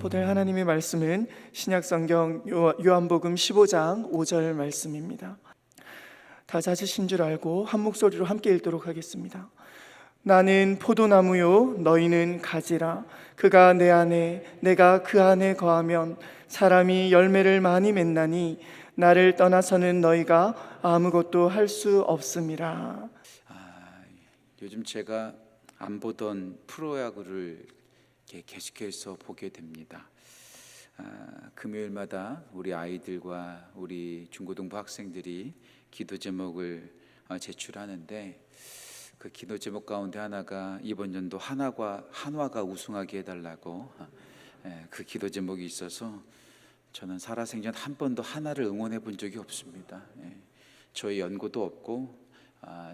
선포될 하나님의 말씀은 신약성경 요한복음 15장 5절 말씀입니다. 다 찾으신 줄 알고 한 목소리로 함께 읽도록 하겠습니다. 나는 포도나무요 너희는 가지라. 그가 내 안에 내가 그 안에 거하면 사람이 열매를 많이 맺나니 나를 떠나서는 너희가 아무것도 할 수 없음이라. 요즘 제가 안 보던 프로야구를 계속해서 보게 됩니다. 금요일마다 우리 아이들과 우리 중고등부 학생들이 기도 제목을 제출하는데 그 기도 제목 가운데 하나가 이번 연도 한화가 우승하게 해달라고 그 기도 제목이 있어서 저는 살아생전 한 번도 한화를 응원해 본 적이 없습니다. 저희 연고도 없고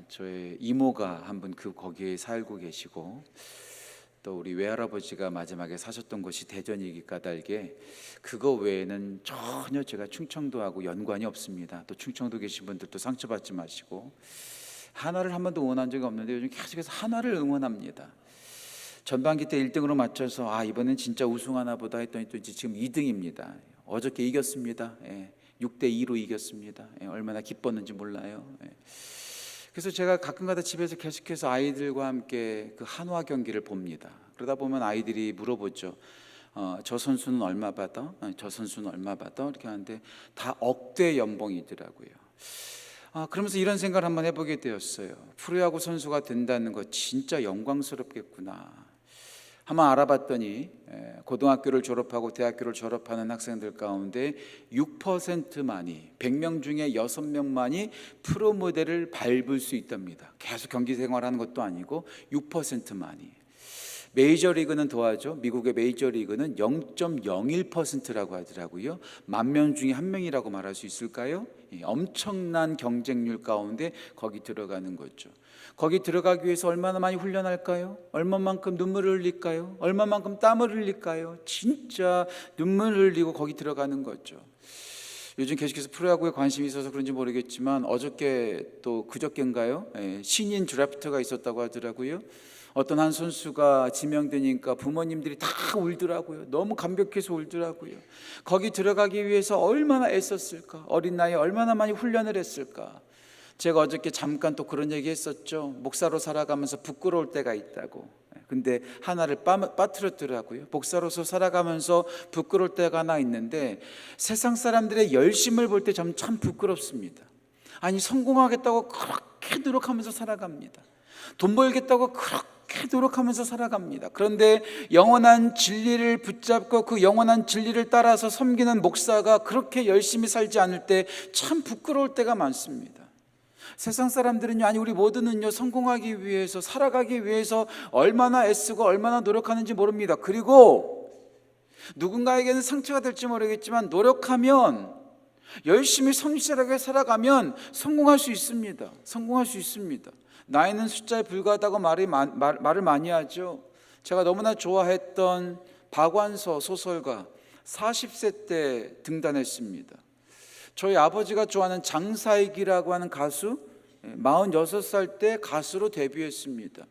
저의 이모가 한 분 거기에 살고 계시고 또 우리 외할아버지가 마지막에 사셨던 곳이 대전이기 까닭에 그거 외에는 전혀 제가 충청도하고 연관이 없습니다. 또 충청도 계신 분들도 상처받지 마시고 한화를 한 번도 응원한 적이 없는데 요즘 계속해서 한화를 응원합니다. 전반기 때 1등으로 맞춰서 이번엔 진짜 우승하나 보다 했더니 또 지금 2등입니다. 어저께 이겼습니다. 6대2로 이겼습니다. 얼마나 기뻤는지 몰라요. 그래서 제가 가끔가다 집에서 계속해서 아이들과 함께 그 한화 경기를 봅니다. 그러다 보면 아이들이 물어보죠. 저 선수는 얼마 받아? 저 선수는 얼마 받아? 이렇게 하는데 다 억대 연봉이더라고요. 그러면서 이런 생각을 한번 해보게 되었어요. 프로야구 선수가 된다는 거 진짜 영광스럽겠구나. 한번 알아봤더니 고등학교를 졸업하고 대학교를 졸업하는 학생들 가운데 6%만이 100명 중에 6명만이 프로 무대를 밟을 수 있답니다. 계속 경기 생활하는 것도 아니고 6%만이. 메이저리그는 더하죠. 미국의 메이저리그는 0.01%라고 하더라고요. 10,000명 중에 1명이라고 말할 수 있을까요? 엄청난 경쟁률 가운데 거기 들어가는 거죠. 거기 들어가기 위해서 얼마나 많이 훈련할까요? 얼마만큼 눈물을 흘릴까요? 얼마만큼 땀을 흘릴까요? 진짜 눈물을 흘리고 거기 들어가는 거죠. 요즘 계속해서 프로야구에 관심이 있어서 그런지 모르겠지만 어저께 또 그저께인가요? 신인 드래프트가 있었다고 하더라고요. 어떤 한 선수가 지명되니까 부모님들이 다 울더라고요. 너무 감격해서 울더라고요. 거기 들어가기 위해서 얼마나 애썼을까? 어린 나이에 얼마나 많이 훈련을 했을까? 제가 어저께 잠깐 또 그런 얘기 했었죠. 목사로 살아가면서 부끄러울 때가 있다고. 근데 하나를 빠뜨렸더라고요. 목사로서 살아가면서 부끄러울 때가 하나 있는데 세상 사람들의 열심을 볼 때 참 부끄럽습니다. 아니 성공하겠다고 그렇게 노력하면서 살아갑니다. 돈 벌겠다고 그렇게 노력하면서 살아갑니다. 그런데 영원한 진리를 붙잡고 그 영원한 진리를 따라서 섬기는 목사가 그렇게 열심히 살지 않을 때 참 부끄러울 때가 많습니다. 세상 사람들은요, 아니 우리 모두는요 성공하기 위해서 살아가기 위해서 얼마나 애쓰고 얼마나 노력하는지 모릅니다. 그리고 누군가에게는 상처가 될지 모르겠지만 노력하면 열심히 성실하게 살아가면 성공할 수 있습니다. 성공할 수 있습니다. 나이는 숫자에 불과하다고 말을 많이 하죠. 제가 너무나 좋아했던 박완서 소설가 40세 때 등단했습니다. 저희 아버지가 좋아하는 장사익이라고 하는 가수 46살 때 가수로 데뷔했습니다.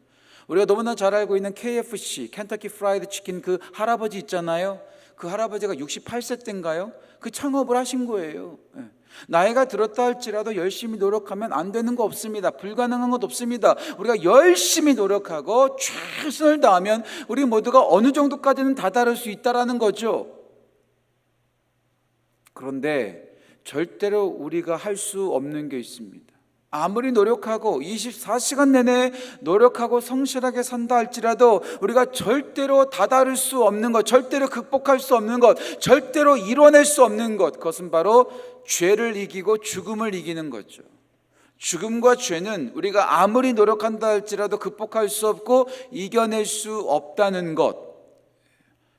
우리가 너무나 잘 알고 있는 KFC 켄터키 프라이드 치킨 그 할아버지 있잖아요. 그 할아버지가 68세 때인가요? 그 창업을 하신 거예요. 나이가 들었다 할지라도 열심히 노력하면 안 되는 거 없습니다. 불가능한 것 없습니다. 우리가 열심히 노력하고 최선을 다하면 우리 모두가 어느 정도까지는 다다를 수 있다라는 거죠. 그런데 절대로 우리가 할 수 없는 게 있습니다. 아무리 노력하고 24시간 내내 노력하고 성실하게 산다 할지라도 우리가 절대로 다다를 수 없는 것, 절대로 극복할 수 없는 것, 절대로 이뤄낼 수 없는 것, 그것은 바로 죄를 이기고 죽음을 이기는 거죠. 죽음과 죄는 우리가 아무리 노력한다 할지라도 극복할 수 없고 이겨낼 수 없다는 것.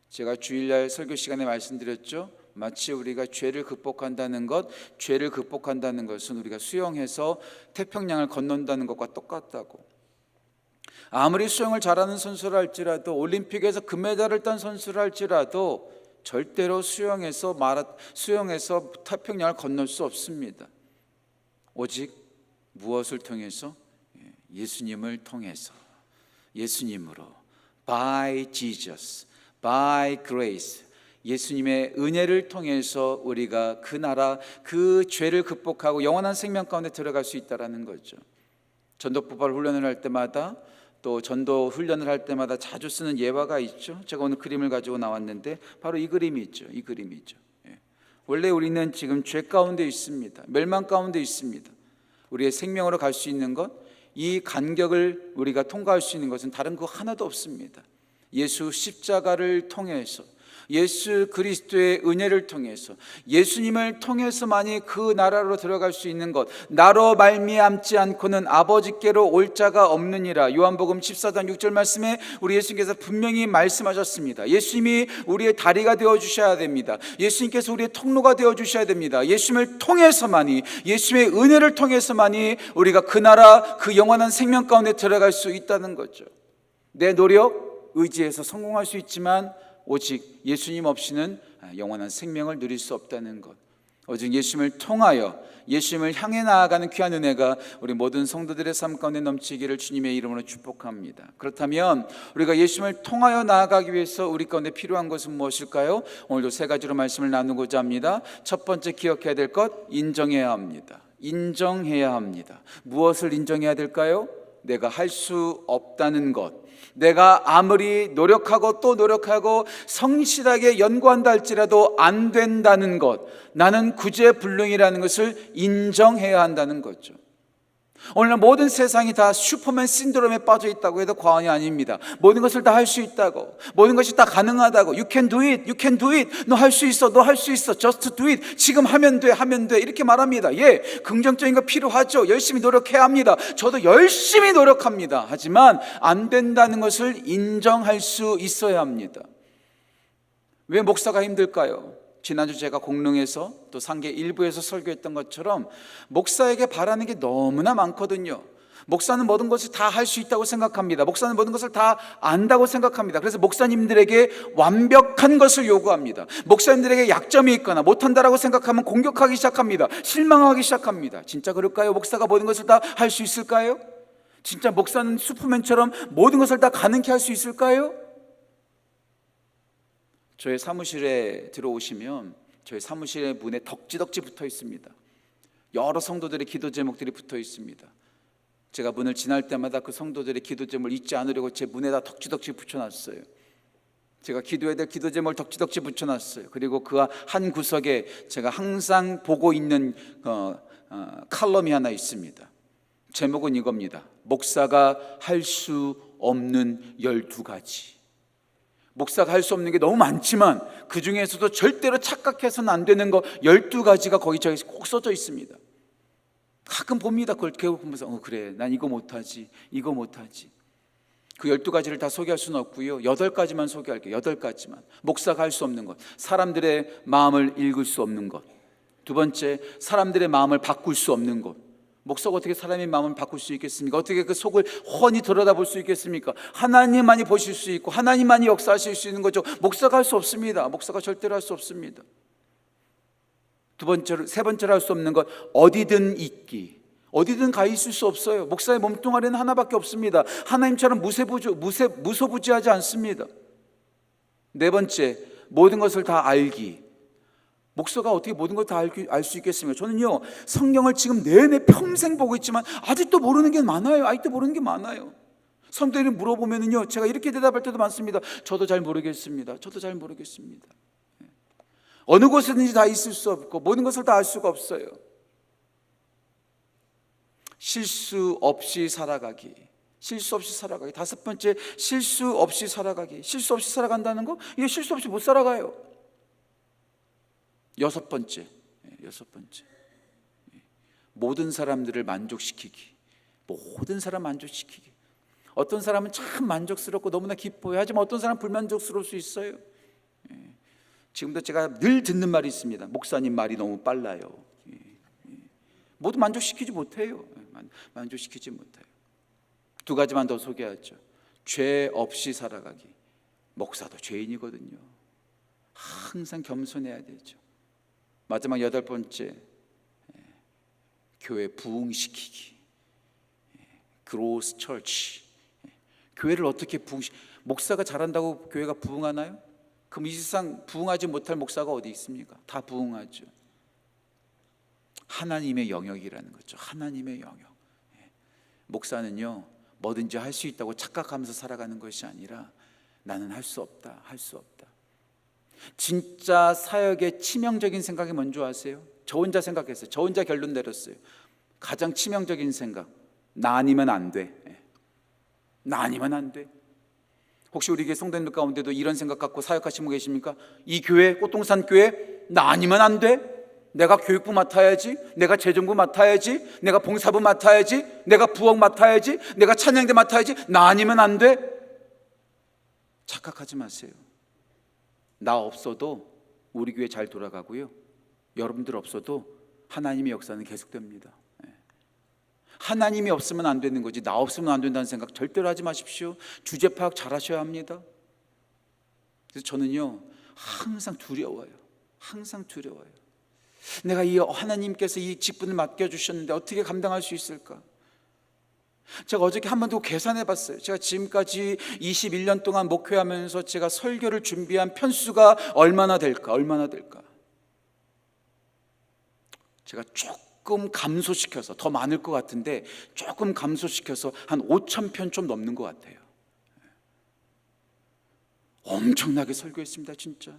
제가 주일날 설교 시간에 말씀드렸죠. 마치 우리가 죄를 극복한다는 것, 죄를 극복한다는 것은 우리가 수영해서 태평양을 건넌다는 것과 똑같다고. 아무리 수영을 잘하는 선수라 할지라도 올림픽에서 금메달을 딴 선수라 할지라도 절대로 수영해서 태평양을 건널 수 없습니다. 오직 무엇을 통해서? 예수님을 통해서, 예수님으로, by Jesus, by grace, 예수님의 은혜를 통해서 우리가 그 나라, 그 죄를 극복하고 영원한 생명 가운데 들어갈 수 있다는 거죠. 전도폭발 훈련을 할 때마다, 또 전도 훈련을 할 때마다 자주 쓰는 예화가 있죠. 제가 오늘 그림을 가지고 나왔는데 바로 이 그림이 있죠. 이 그림이죠. 원래 우리는 지금 죄 가운데 있습니다. 멸망 가운데 있습니다. 우리의 생명으로 갈 수 있는 것, 이 간격을 우리가 통과할 수 있는 것은 다른 거 하나도 없습니다. 예수 십자가를 통해서, 예수 그리스도의 은혜를 통해서, 예수님을 통해서만이 그 나라로 들어갈 수 있는 것, 나로 말미암지 않고는 아버지께로 올 자가 없느니라. 요한복음 14장 6절 말씀에 우리 예수님께서 분명히 말씀하셨습니다. 예수님이 우리의 다리가 되어주셔야 됩니다. 예수님께서 우리의 통로가 되어주셔야 됩니다. 예수님을 통해서만이, 예수님의 은혜를 통해서만이 우리가 그 나라, 그 영원한 생명 가운데 들어갈 수 있다는 거죠. 내 노력, 의지에서 성공할 수 있지만 오직 예수님 없이는 영원한 생명을 누릴 수 없다는 것, 오직 예수님을 통하여 예수님을 향해 나아가는 귀한 은혜가 우리 모든 성도들의 삶 가운데 넘치기를 주님의 이름으로 축복합니다. 그렇다면 우리가 예수님을 통하여 나아가기 위해서 우리 가운데 필요한 것은 무엇일까요? 오늘도 세 가지로 말씀을 나누고자 합니다. 첫 번째 기억해야 될 것, 인정해야 합니다. 인정해야 합니다. 무엇을 인정해야 될까요? 내가 할 수 없다는 것, 내가 아무리 노력하고 또 노력하고 성실하게 연구한다 할지라도 안 된다는 것, 나는 구제불능이라는 것을 인정해야 한다는 거죠. 오늘날 모든 세상이 다 슈퍼맨 신드롬에 빠져 있다고 해도 과언이 아닙니다. 모든 것을 다 할 수 있다고, 모든 것이 다 가능하다고, You can do it, you can do it, 너 할 수 있어, 너 할 수 있어, just do it, 지금 하면 돼, 하면 돼, 이렇게 말합니다. 예, 긍정적인 거 필요하죠. 열심히 노력해야 합니다. 저도 열심히 노력합니다. 하지만 안 된다는 것을 인정할 수 있어야 합니다. 왜 목사가 힘들까요? 지난주 제가 공릉에서 또 상계 일부에서 설교했던 것처럼 목사에게 바라는 게 너무나 많거든요. 목사는 모든 것을 다 할 수 있다고 생각합니다. 목사는 모든 것을 다 안다고 생각합니다. 그래서 목사님들에게 완벽한 것을 요구합니다. 목사님들에게 약점이 있거나 못한다라고 생각하면 공격하기 시작합니다. 실망하기 시작합니다. 진짜 그럴까요? 목사가 모든 것을 다 할 수 있을까요? 진짜 목사는 슈퍼맨처럼 모든 것을 다 가능케 할 수 있을까요? 저의 사무실에 들어오시면 저희 사무실의 문에 덕지덕지 붙어 있습니다. 여러 성도들의 기도 제목들이 붙어 있습니다. 제가 문을 지날 때마다 그 성도들의 기도 제목을 잊지 않으려고 제 문에다 덕지덕지 붙여놨어요. 제가 기도해야 될 기도 제목을 덕지덕지 붙여놨어요. 그리고 그 한 구석에 제가 항상 보고 있는 칼럼이 하나 있습니다. 제목은 이겁니다. 목사가 할 수 없는 12가지. 목사가 할 수 없는 게 너무 많지만 그 중에서도 절대로 착각해서는 안 되는 거 12가지가 거기 저기 꼭 써져 있습니다. 가끔 봅니다. 그걸 계속 보면서 그래, 난 이거 못하지, 이거 못하지. 그 12가지를 다 소개할 수는 없고요. 8가지만 소개할게요. 8가지만. 목사가 할 수 없는 것, 사람들의 마음을 읽을 수 없는 것. 두 번째, 사람들의 마음을 바꿀 수 없는 것. 목사가 어떻게 사람의 마음을 바꿀 수 있겠습니까? 어떻게 그 속을 훤히 들여다볼 수 있겠습니까? 하나님만이 보실 수 있고 하나님만이 역사하실 수 있는 거죠. 목사가 할 수 없습니다. 목사가 절대로 할 수 없습니다. 세 번째로 할 수 없는 것, 어디든 있기. 어디든 가 있을 수 없어요. 목사의 몸뚱아리는 하나밖에 없습니다. 하나님처럼 무소부지하지 않습니다. 네 번째, 모든 것을 다 알기. 목사가 어떻게 모든 걸 다 알 수 있겠습니까? 저는요, 성경을 지금 내내 평생 보고 있지만 아직도 모르는 게 많아요. 아직도 모르는 게 많아요. 성도들이 물어보면은요, 제가 이렇게 대답할 때도 많습니다. 저도 잘 모르겠습니다. 저도 잘 모르겠습니다. 어느 곳에든지 다 있을 수 없고 모든 것을 다 알 수가 없어요. 실수 없이 살아가기. 실수 없이 살아가기. 다섯 번째, 실수 없이 살아가기. 실수 없이 살아간다는 거, 이게 실수 없이 못 살아가요. 여섯 번째, 모든 사람들을 만족시키기. 모든 사람 만족시키기. 어떤 사람은 참 만족스럽고 너무나 기뻐요. 하지만 어떤 사람은 불만족스러울 수 있어요. 지금도 제가 늘 듣는 말이 있습니다. 목사님 말이 너무 빨라요. 모두 만족시키지 못해요. 만족시키지 못해요. 두 가지만 더 소개하죠. 죄 없이 살아가기. 목사도 죄인이거든요. 항상 겸손해야 되죠. 마지막 여덟 번째, 교회 부흥시키기. Growth Church. 교회를 어떻게 목사가 잘한다고 교회가 부흥하나요? 그럼 이 세상 부응하지 못할 목사가 어디 있습니까? 다 부응하죠. 하나님의 영역이라는 거죠. 하나님의 영역. 목사는요, 뭐든지 할 수 있다고 착각하면서 살아가는 것이 아니라 나는 할 수 없다, 할 수 없다. 진짜 사역의 치명적인 생각이 뭔지 아세요? 저 혼자 생각했어요. 저 혼자 결론 내렸어요. 가장 치명적인 생각, 나 아니면 안 돼. 나 아니면 안 돼. 혹시 우리 교회 성도님들 가운데도 이런 생각 갖고 사역하시는 분 계십니까? 이 교회, 꽃동산 교회, 나 아니면 안 돼. 내가 교육부 맡아야지, 내가 재정부 맡아야지, 내가 봉사부 맡아야지, 내가 부엌 맡아야지, 내가 찬양대 맡아야지, 나 아니면 안 돼. 착각하지 마세요. 나 없어도 우리 교회 잘 돌아가고요, 여러분들 없어도 하나님의 역사는 계속됩니다. 하나님이 없으면 안 되는 거지 나 없으면 안 된다는 생각 절대로 하지 마십시오. 주제 파악 잘 하셔야 합니다. 그래서 저는요, 항상 두려워요. 항상 두려워요. 내가 이 하나님께서 이 직분을 맡겨주셨는데 어떻게 감당할 수 있을까? 제가 어저께 한 번 더 계산해 봤어요. 제가 지금까지 21년 동안 목회하면서 제가 설교를 준비한 편수가 얼마나 될까? 얼마나 될까? 제가 조금 감소시켜서, 더 많을 것 같은데 조금 감소시켜서 한 5,000편 좀 넘는 것 같아요. 엄청나게 설교했습니다. 진짜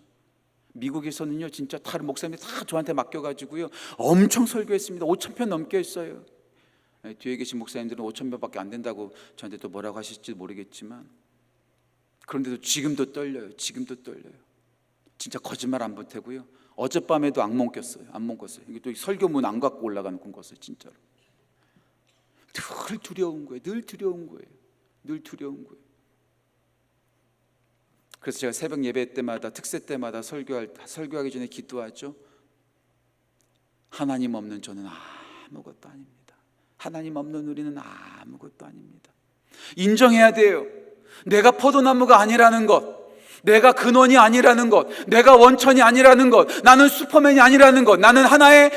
미국에서는요, 진짜 다른 목사님이 다 저한테 맡겨가지고요, 엄청 설교했습니다. 5,000편 넘게 했어요. 뒤에 계신 목사님들은 5,000편밖에 안 된다고 저한테 또 뭐라고 하실지 모르겠지만, 그런데도 지금도 떨려요. 지금도 떨려요. 진짜 거짓말 안 보태고요, 어젯밤에도 악몽 꼈어요. 악몽 꿨어요. 이게 또 설교문 안 갖고 올라가는 꿈 꿨어요. 진짜로. 늘 두려운 거예요. 늘 두려운 거예요. 늘 두려운 거예요. 그래서 제가 새벽 예배 때마다, 특세 때마다 설교하기 전에 기도하죠. 하나님 없는 저는 아무것도 아닙니다. 하나님 없는 우리는 아무것도 아닙니다. 인정해야 돼요. 내가 포도나무가 아니라는 것, 내가 근원이 아니라는 것, 내가 원천이 아니라는 것, 나는 슈퍼맨이 아니라는 것, 나는 하나의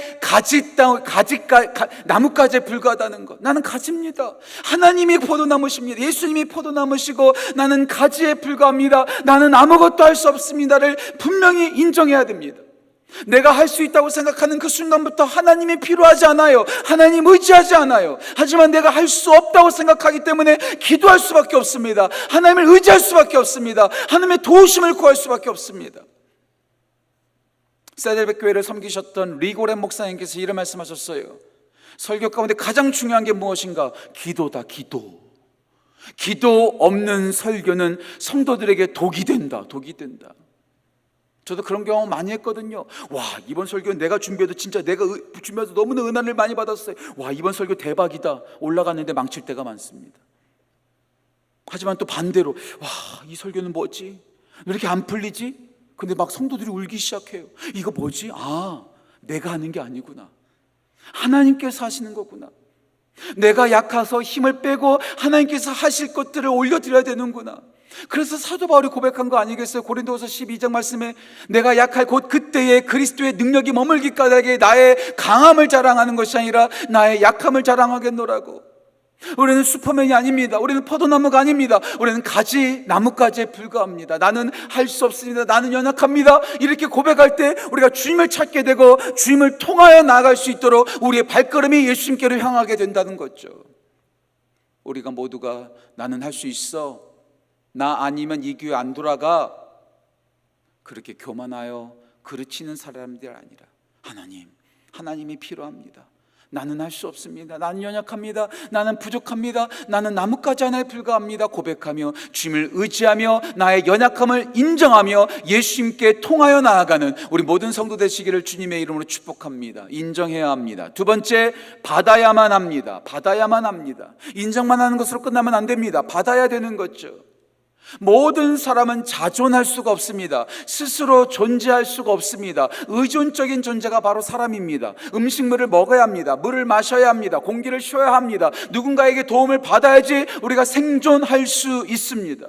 나뭇가지에 불과하다는 것. 나는 가지입니다. 하나님이 포도나무십니다. 예수님이 포도나무시고 나는 가지에 불과합니다. 나는 아무것도 할 수 없습니다를 분명히 인정해야 됩니다. 내가 할 수 있다고 생각하는 그 순간부터 하나님이 필요하지 않아요. 하나님 의지하지 않아요. 하지만 내가 할 수 없다고 생각하기 때문에 기도할 수밖에 없습니다. 하나님을 의지할 수밖에 없습니다. 하나님의 도우심을 구할 수밖에 없습니다. 세델백 교회를 섬기셨던 리고렌 목사님께서 이런 말씀하셨어요. 설교 가운데 가장 중요한 게 무엇인가? 기도다. 기도 없는 설교는 성도들에게 독이 된다. 독이 된다. 저도 그런 경험 많이 했거든요. 와, 이번 설교 내가 준비해도 진짜 내가 준비해서 너무나 은혜를 많이 받았어요. 와, 이번 설교 대박이다. 올라갔는데 망칠 때가 많습니다. 하지만 또 반대로, 와, 이 설교는 뭐지? 왜 이렇게 안 풀리지? 근데 막 성도들이 울기 시작해요. 이거 뭐지? 아, 내가 하는 게 아니구나. 하나님께서 하시는 거구나. 내가 약해서 힘을 빼고 하나님께서 하실 것들을 올려드려야 되는구나. 그래서 사도 바울이 고백한 거 아니겠어요? 고린도후서 12장 말씀에 내가 약할 곧 그때에 그리스도의 능력이 머물기까지 나의 강함을 자랑하는 것이 아니라 나의 약함을 자랑하겠노라고. 우리는 슈퍼맨이 아닙니다. 우리는 포도나무가 아닙니다. 우리는 나뭇가지에 불과합니다. 나는 할 수 없습니다. 나는 연약합니다. 이렇게 고백할 때 우리가 주님을 찾게 되고 주님을 통하여 나아갈 수 있도록 우리의 발걸음이 예수님께로 향하게 된다는 거죠. 우리가 모두가 나는 할 수 있어, 나 아니면 이 교회 안 돌아가, 그렇게 교만하여 그르치는 사람들이 아니라 하나님이 필요합니다. 나는 할 수 없습니다. 나는 연약합니다. 나는 부족합니다. 나는 나뭇가지 하나에 불과합니다. 고백하며 주님을 의지하며 나의 연약함을 인정하며 예수님께 통하여 나아가는 우리 모든 성도 되시기를 주님의 이름으로 축복합니다. 인정해야 합니다. 두 번째, 받아야만 합니다. 받아야만 합니다. 인정만 하는 것으로 끝나면 안 됩니다. 받아야 되는 거죠. 모든 사람은 자존할 수가 없습니다. 스스로 존재할 수가 없습니다. 의존적인 존재가 바로 사람입니다. 음식물을 먹어야 합니다. 물을 마셔야 합니다. 공기를 쉬어야 합니다. 누군가에게 도움을 받아야지 우리가 생존할 수 있습니다.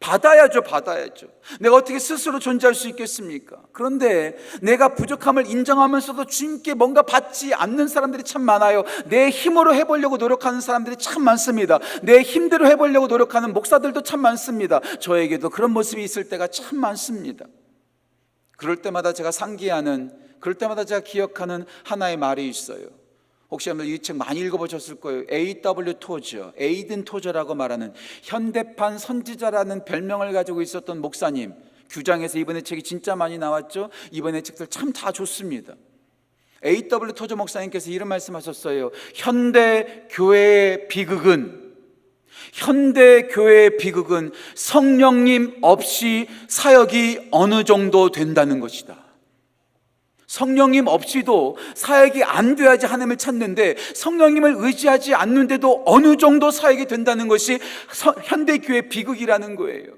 받아야죠, 받아야죠. 내가 어떻게 스스로 존재할 수 있겠습니까? 그런데 내가 부족함을 인정하면서도 주님께 뭔가 받지 않는 사람들이 참 많아요. 내 힘으로 해보려고 노력하는 사람들이 참 많습니다. 내 힘대로 해보려고 노력하는 목사들도 참 많습니다. 저에게도 그런 모습이 있을 때가 참 많습니다. 그럴 때마다 제가 상기하는, 그럴 때마다 제가 기억하는 하나의 말이 있어요. 혹시 여러분 이 책 많이 읽어보셨을 거예요. A.W. 토저, 에이든 토저라고 말하는 현대판 선지자라는 별명을 가지고 있었던 목사님, 규장에서 이번에 책이 진짜 많이 나왔죠. 이번에 책들 참 다 좋습니다. A.W. 토저 목사님께서 이런 말씀하셨어요. 현대 교회의 비극은 성령님 없이 사역이 어느 정도 된다는 것이다. 성령님 없이도 사역이 안 돼야지 하나님을 찾는데 성령님을 의지하지 않는데도 어느 정도 사역이 된다는 것이 현대교회의 비극이라는 거예요.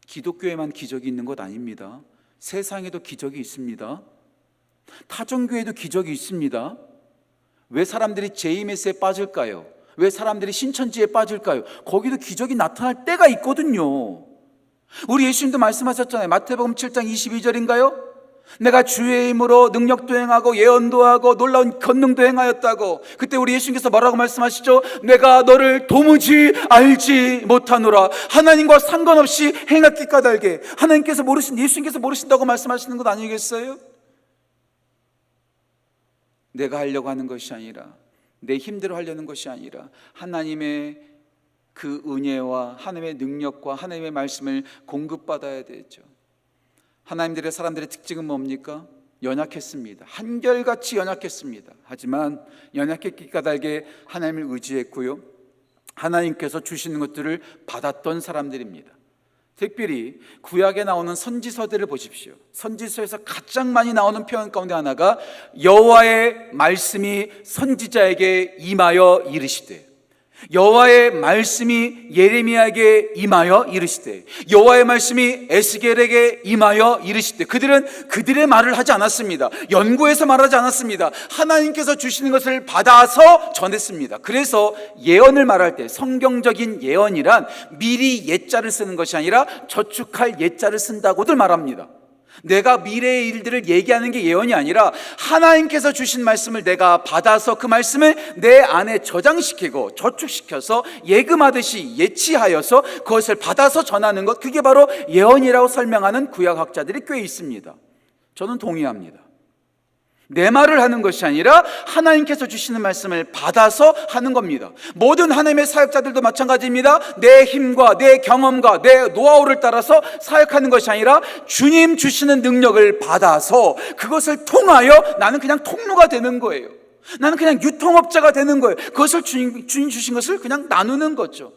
기독교에만 기적이 있는 것 아닙니다. 세상에도 기적이 있습니다. 타종교에도 기적이 있습니다. 왜 사람들이 JMS에 빠질까요? 왜 사람들이 신천지에 빠질까요? 거기도 기적이 나타날 때가 있거든요. 우리 예수님도 말씀하셨잖아요. 마태복음 7장 22절인가요? 내가 주의 힘으로 능력도 행하고 예언도 하고 놀라운 권능도 행하였다고. 그때 우리 예수님께서 뭐라고 말씀하시죠? 내가 너를 도무지 알지 못하노라. 하나님과 상관없이 행하기 까닭에 예수님께서 모르신다고 말씀하시는 것 아니겠어요? 내가 하려고 하는 것이 아니라, 내 힘대로 하려는 것이 아니라 하나님의 그 은혜와 하나님의 능력과 하나님의 말씀을 공급받아야 되죠. 하나님들의 사람들의 특징은 뭡니까? 연약했습니다. 한결같이 연약했습니다. 하지만 연약했기 까닭에 하나님을 의지했고요, 하나님께서 주시는 것들을 받았던 사람들입니다. 특별히 구약에 나오는 선지서들을 보십시오. 선지서에서 가장 많이 나오는 표현 가운데 하나가 여호와의 말씀이 선지자에게 임하여 이르시되, 여호와의 말씀이 예레미야에게 임하여 이르시되, 여호와의 말씀이 에스겔에게 임하여 이르시되, 그들은 그들의 말을 하지 않았습니다. 연구해서 말하지 않았습니다. 하나님께서 주시는 것을 받아서 전했습니다. 그래서 예언을 말할 때 성경적인 예언이란 미리 예자를 쓰는 것이 아니라 저축할 예자를 쓴다고들 말합니다. 내가 미래의 일들을 얘기하는 게 예언이 아니라 하나님께서 주신 말씀을 내가 받아서 그 말씀을 내 안에 저장시키고 저축시켜서 예금하듯이 예치하여서 그것을 받아서 전하는 것, 그게 바로 예언이라고 설명하는 구약학자들이 꽤 있습니다. 저는 동의합니다. 내 말을 하는 것이 아니라 하나님께서 주시는 말씀을 받아서 하는 겁니다. 모든 하나님의 사역자들도 마찬가지입니다. 내 힘과 내 경험과 내 노하우를 따라서 사역하는 것이 아니라 주님 주시는 능력을 받아서 그것을 통하여 나는 그냥 통로가 되는 거예요. 나는 그냥 유통업자가 되는 거예요. 그것을 주님 주신 것을 그냥 나누는 거죠.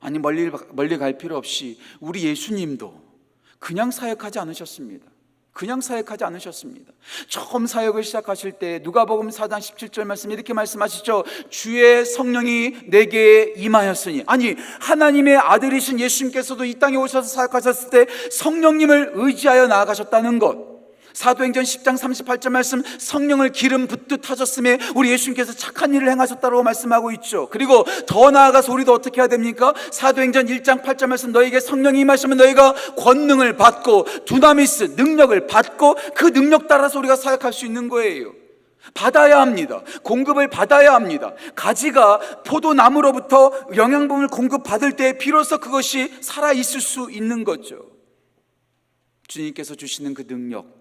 아니, 멀리 갈 필요 없이 우리 예수님도 그냥 사역하지 않으셨습니다. 처음 사역을 시작하실 때 누가복음 4장 17절 말씀 이렇게 말씀하시죠. 주의 성령이 내게 임하였으니, 아니 하나님의 아들이신 예수님께서도 이 땅에 오셔서 사역하셨을 때 성령님을 의지하여 나아가셨다는 것. 사도행전 10장 38절 말씀, 성령을 기름 붓듯 하셨음에 우리 예수님께서 착한 일을 행하셨다고 말씀하고 있죠. 그리고 더 나아가서 우리도 어떻게 해야 됩니까? 사도행전 1장 8절 말씀, 너에게 성령이 임하시면 너희가 권능을 받고 두나미스 능력을 받고 그 능력 따라서 우리가 사역할 수 있는 거예요. 받아야 합니다. 공급을 받아야 합니다. 가지가 포도나무로부터 영양분을 공급받을 때 비로소 그것이 살아있을 수 있는 거죠. 주님께서 주시는 그 능력,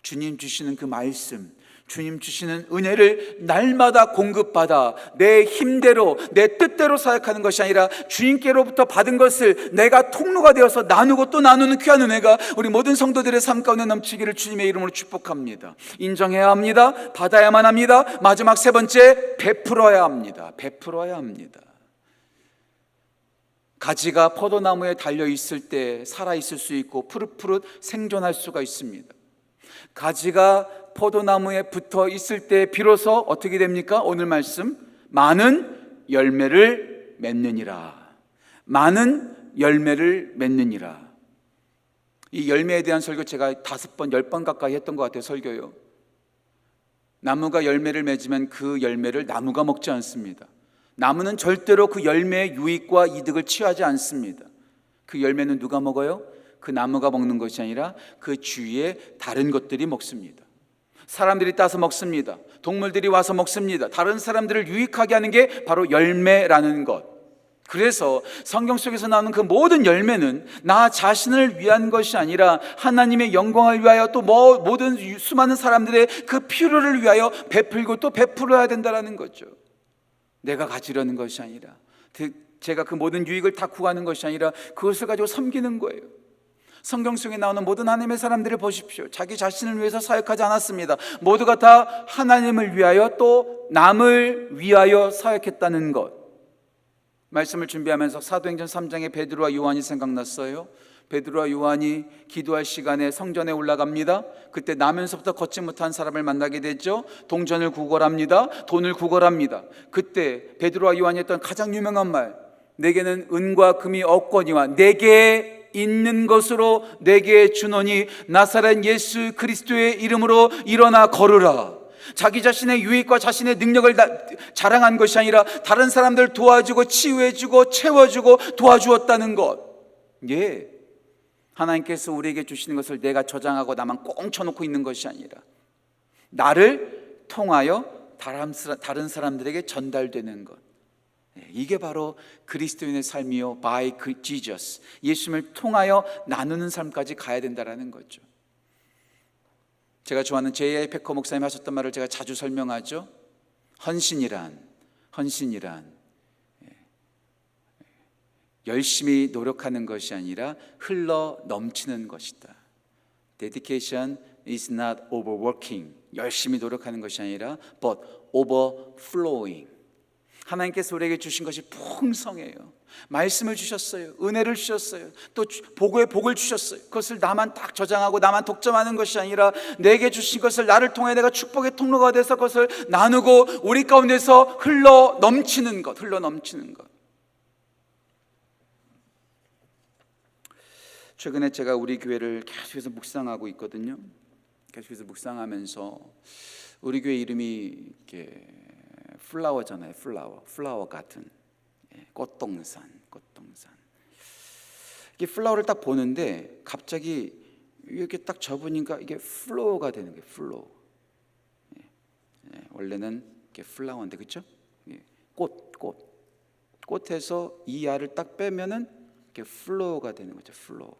주님 주시는 그 말씀, 주님 주시는 은혜를 날마다 공급받아 내 힘대로 내 뜻대로 사역하는 것이 아니라 주님께로부터 받은 것을 내가 통로가 되어서 나누고 또 나누는 귀한 은혜가 우리 모든 성도들의 삶 가운데 넘치기를 주님의 이름으로 축복합니다. 인정해야 합니다. 받아야만 합니다. 마지막 세 번째, 베풀어야 합니다. 가지가 포도나무에 달려 있을 때 살아 있을 수 있고 푸릇푸릇 생존할 수가 있습니다. 가지가 포도나무에 붙어 있을 때 비로소 어떻게 됩니까? 오늘 말씀, 많은 열매를 맺느니라. 이 열매에 대한 설교 제가 5번, 10번 가까이 했던 것 같아요. 설교요. 나무가 열매를 맺으면 그 열매를 나무가 먹지 않습니다. 나무는 절대로 그 열매의 유익과 이득을 취하지 않습니다. 그 열매는 누가 먹어요? 그 나무가 먹는 것이 아니라 그 주위에 다른 것들이 먹습니다. 사람들이 따서 먹습니다. 동물들이 와서 먹습니다. 다른 사람들을 유익하게 하는 게 바로 열매라는 것. 그래서 성경 속에서 나오는 그 모든 열매는 나 자신을 위한 것이 아니라 하나님의 영광을 위하여 또 모든 수많은 사람들의 그 필요를 위하여 베풀고 또 베풀어야 된다는 거죠. 내가 가지려는 것이 아니라, 제가 그 모든 유익을 다 구하는 것이 아니라 그것을 가지고 섬기는 거예요. 성경 속에 나오는 모든 하나님의 사람들을 보십시오. 자기 자신을 위해서 사역하지 않았습니다. 모두가 다 하나님을 위하여 또 남을 위하여 사역했다는 것. 말씀을 준비하면서 사도행전 3장에 베드로와 요한이 생각났어요. 베드로와 요한이 기도할 시간에 성전에 올라갑니다. 그때 나면서부터 걷지 못한 사람을 만나게 되죠. 동전을 구걸합니다. 돈을 구걸합니다. 그때 베드로와 요한이 했던 가장 유명한 말, 내게는 은과 금이 없거니와 내게 있는 것으로 내게 주노니 나사렛 예수 그리스도의 이름으로 일어나 걸으라. 자기 자신의 유익과 자신의 능력을 자랑한 것이 아니라 다른 사람들 도와주고 치유해주고 채워주고 도와주었다는 것. 예, 하나님께서 우리에게 주시는 것을 내가 저장하고 나만 꽁쳐놓고 있는 것이 아니라 나를 통하여 다른 사람들에게 전달되는 것. 이게 바로 그리스도인의 삶이요, by Jesus, 예수님을 통하여 나누는 삶까지 가야 된다는 거죠. 제가 좋아하는 J.I. 패커 목사님 하셨던 말을 제가 자주 설명하죠. 헌신이란 열심히 노력하는 것이 아니라 흘러 넘치는 것이다. Dedication is not overworking, 열심히 노력하는 것이 아니라 but overflowing. 하나님께서 우리에게 주신 것이 풍성해요. 말씀을 주셨어요. 은혜를 주셨어요. 또 복의 복을 주셨어요. 그것을 나만 딱 저장하고 나만 독점하는 것이 아니라 내게 주신 것을 나를 통해 내가 축복의 통로가 돼서 그것을 나누고 우리 가운데서 흘러 넘치는 것. 최근에 제가 우리 교회를 계속해서 묵상하고 있거든요. 계속해서 묵상하면서 우리 교회 이름이 이렇게 플라워잖아요. 플라워 같은 꽃동산. 이게 플라워를 딱 보는데 갑자기 이렇게 딱 접으니까 이게 플로어가 되는 거예요. 플로어. 원래는 이렇게 플라워인데, 그렇죠? 꽃에서 이 알을 딱 빼면은 이렇게 플로어가 되는 거죠. 플로어.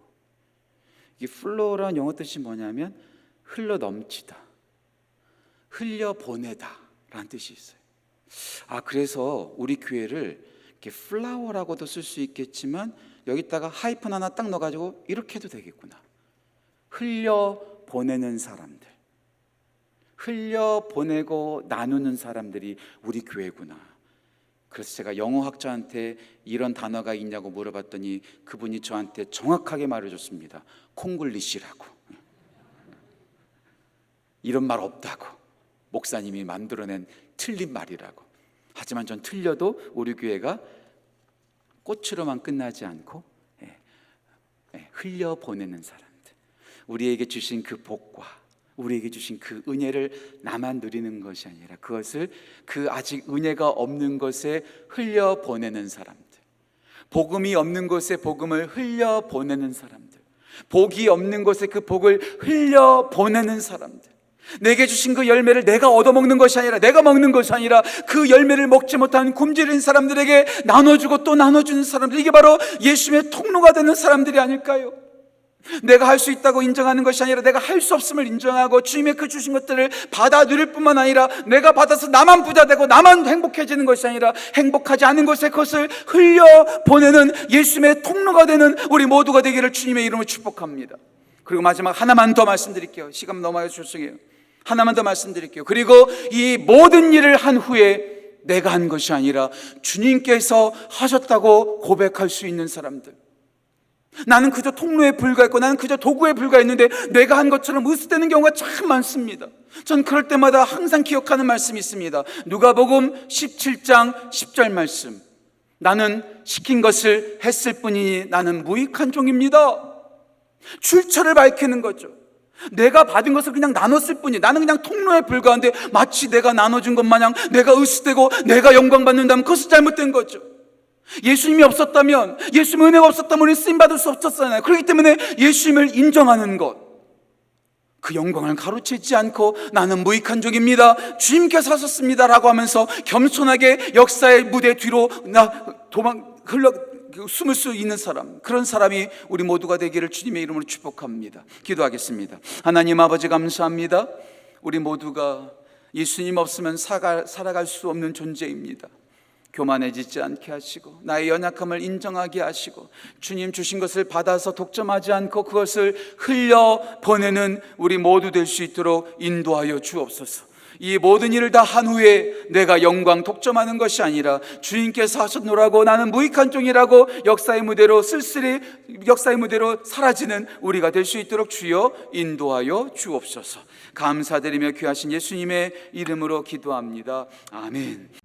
이 플로어라는 영어 뜻이 뭐냐면 흘러 넘치다, 흘려 보내다라는 뜻이 있어요. 그래서 우리 교회를 이렇게 플라워라고도 쓸 수 있겠지만 여기다가 하이픈 하나 딱 넣어가지고 이렇게 해도 되겠구나. 흘려 보내는 사람들, 흘려 보내고 나누는 사람들이 우리 교회구나. 그래서 제가 영어학자한테 이런 단어가 있냐고 물어봤더니 그분이 저한테 정확하게 말해줬습니다. 콩글리시라고. 이런 말 없다고. 목사님이 만들어낸 틀린 말이라고. 하지만 전 틀려도 우리 교회가 꽃으로만 끝나지 않고 흘려보내는 사람들, 우리에게 주신 그 복과 우리에게 주신 그 은혜를 나만 누리는 것이 아니라 그것을 그 아직 은혜가 없는 곳에 흘려보내는 사람들, 복음이 없는 곳에 복음을 흘려보내는 사람들, 복이 없는 곳에 그 복을 흘려보내는 사람들, 내게 주신 그 열매를 내가 얻어먹는 것이 아니라 내가 먹는 것이 아니라 그 열매를 먹지 못한 굶주린 사람들에게 나눠주고 또 나눠주는 사람들, 이게 바로 예수님의 통로가 되는 사람들이 아닐까요? 내가 할 수 있다고 인정하는 것이 아니라 내가 할 수 없음을 인정하고 주님의 그 주신 것들을 받아 누릴 뿐만 아니라 내가 받아서 나만 부자 되고 나만 행복해지는 것이 아니라 행복하지 않은 곳에 그것을 흘려보내는 예수님의 통로가 되는 우리 모두가 되기를 주님의 이름으로 축복합니다. 그리고 마지막 하나만 더 말씀드릴게요. 시간 너무 죄송해요. 하나만 더 말씀드릴게요. 그리고 이 모든 일을 한 후에 내가 한 것이 아니라 주님께서 하셨다고 고백할 수 있는 사람들, 나는 그저 통로에 불과했고 나는 그저 도구에 불과했는데 내가 한 것처럼 으스대는 경우가 참 많습니다. 전 그럴 때마다 항상 기억하는 말씀이 있습니다. 누가복음 17장 10절 말씀, 나는 시킨 것을 했을 뿐이니 나는 무익한 종입니다. 출처를 밝히는 거죠. 내가 받은 것을 그냥 나눴을 뿐이에요. 나는 그냥 통로에 불과한데 마치 내가 나눠준 것 마냥 내가 의식되고 내가 영광 받는다면 그것은 잘못된 거죠. 예수님이 없었다면, 예수님의 은혜가 없었다면 우리는 쓰임받을 수 없었잖아요. 그렇기 때문에 예수님을 인정하는 것, 그 영광을 가로채지 않고 나는 무익한 종입니다, 주님께서 하셨습니다 라고 하면서 겸손하게 역사의 무대 뒤로 숨을 수 있는 사람, 그런 사람이 우리 모두가 되기를 주님의 이름으로 축복합니다. 기도하겠습니다. 하나님 아버지, 감사합니다. 우리 모두가 예수님 없으면 살아갈 수 없는 존재입니다. 교만해지지 않게 하시고 나의 연약함을 인정하게 하시고 주님 주신 것을 받아서 독점하지 않고 그것을 흘려 보내는 우리 모두 될 수 있도록 인도하여 주옵소서. 이 모든 일을 다 한 후에 내가 영광 독점하는 것이 아니라 주님께서 하셨노라고 나는 무익한 종이라고 역사의 무대로 쓸쓸히 역사의 무대로 사라지는 우리가 될 수 있도록 주여 인도하여 주옵소서. 감사드리며 귀하신 예수님의 이름으로 기도합니다. 아멘.